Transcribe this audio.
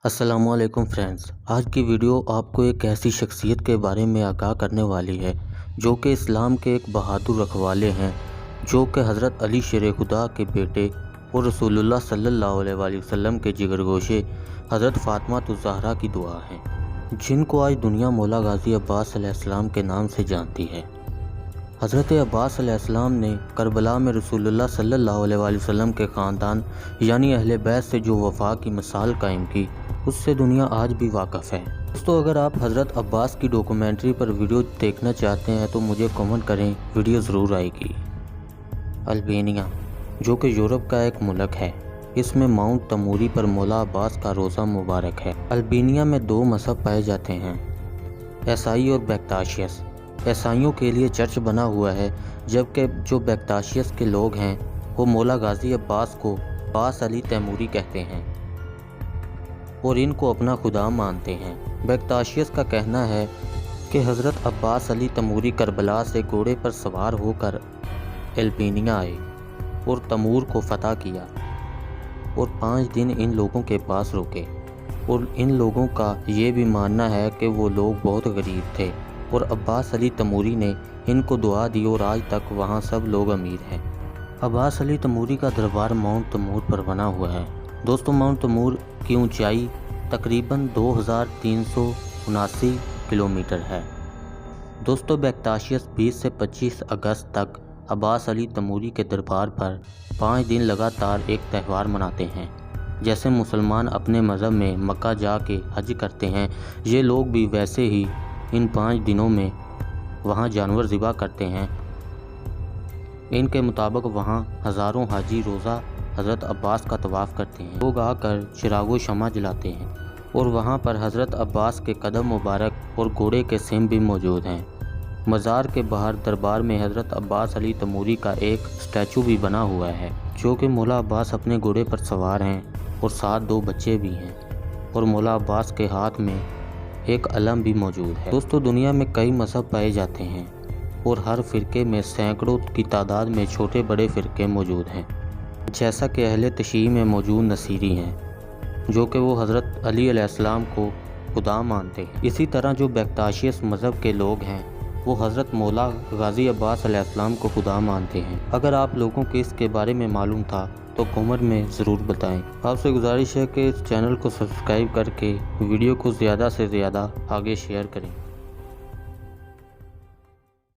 السلام علیکم فرینڈز، آج کی ویڈیو آپ کو ایک ایسی شخصیت کے بارے میں آگاہ کرنے والی ہے جو کہ اسلام کے ایک بہادر رکھوالے ہیں، جو کہ حضرت علی شیر خدا کے بیٹے اور رسول اللہ صلی اللہ علیہ وآلہ وسلم کے جگر گوشے حضرت فاطمہ الزہرا کی دعا ہیں، جن کو آج دنیا مولا غازی عباس علیہ السلام کے نام سے جانتی ہے۔ حضرت عباس علیہ السلام نے کربلا میں رسول اللہ صلی اللہ علیہ وآلہ وسلم کے خاندان یعنی اہل بیت سے جو وفا کی مثال قائم کی، اس سے دنیا آج بھی واقف ہے۔ دوستو، اگر آپ حضرت عباس کی ڈاکومنٹری پر ویڈیو دیکھنا چاہتے ہیں تو مجھے کمنٹ کریں، ویڈیو ضرور آئے گی۔ البینیا، جو کہ یورپ کا ایک ملک ہے، اس میں ماؤنٹ تموری پر مولا عباس کا روضہ مبارک ہے۔ البینیا میں دو مذہب پائے جاتے ہیں، عیسائی اور بیکتاشیس۔ عیسائیوں کے لیے چرچ بنا ہوا ہے، جبکہ جو بیکتاشیس کے لوگ ہیں وہ مولا غازی عباس کو عباس علی تیموری کہتے ہیں اور ان کو اپنا خدا مانتے ہیں۔ بیکتاشیس کا کہنا ہے کہ حضرت عباس علی تیموری کربلا سے گھوڑے پر سوار ہو کر البینیا آئے اور تیمور کو فتح کیا اور 5 دن ان لوگوں کے پاس رکے، اور ان لوگوں کا یہ بھی ماننا ہے کہ وہ لوگ بہت غریب تھے اور عباس علی تیموری نے ان کو دعا دی اور آج تک وہاں سب لوگ امیر ہیں۔ عباس علی تیموری کا دربار ماؤنٹ تمور پر بنا ہوا ہے۔ دوستو، ماؤنٹ تمور کی اونچائی تقریباً 2379 کلومیٹر ہے۔ دوستو، بیکتاشیس 20 سے 25 اگست تک عباس علی تیموری کے دربار پر 5 دن لگاتار ایک تہوار مناتے ہیں۔ جیسے مسلمان اپنے مذہب میں مکہ جا کے حج کرتے ہیں، یہ لوگ بھی ویسے ہی ان 5 دنوں میں وہاں جانور ذبح کرتے ہیں۔ ان کے مطابق وہاں ہزاروں حاجی روزہ حضرت عباس کا طواف کرتے ہیں۔ لوگ آ کر چراغ و شمع جلاتے ہیں اور وہاں پر حضرت عباس کے قدم مبارک اور گھوڑے کے سم بھی موجود ہیں۔ مزار کے باہر دربار میں حضرت عباس علی تیموری کا ایک اسٹیچو بھی بنا ہوا ہے، جو کہ مولا عباس اپنے گھوڑے پر سوار ہیں اور ساتھ 2 بچے بھی ہیں، اور مولا عباس کے ہاتھ میں ایک علم بھی موجود ہے۔ دوستو، دنیا میں کئی مذہب پائے جاتے ہیں اور ہر فرقے میں سینکڑوں کی تعداد میں چھوٹے بڑے فرقے موجود ہیں، جیسا کہ اہل تشیع میں موجود نصیری ہیں، جو کہ وہ حضرت علی علیہ السلام کو خدا مانتے ہیں۔ اسی طرح جو بیکتاشیس مذہب کے لوگ ہیں وہ حضرت مولا غازی عباس علیہ السلام کو خدا مانتے ہیں۔ اگر آپ لوگوں کو اس کے بارے میں معلوم تھا تو کمنٹ میں ضرور بتائیں۔ آپ سے گزارش ہے کہ اس چینل کو سبسکرائب کر کے ویڈیو کو زیادہ سے زیادہ آگے شیئر کریں۔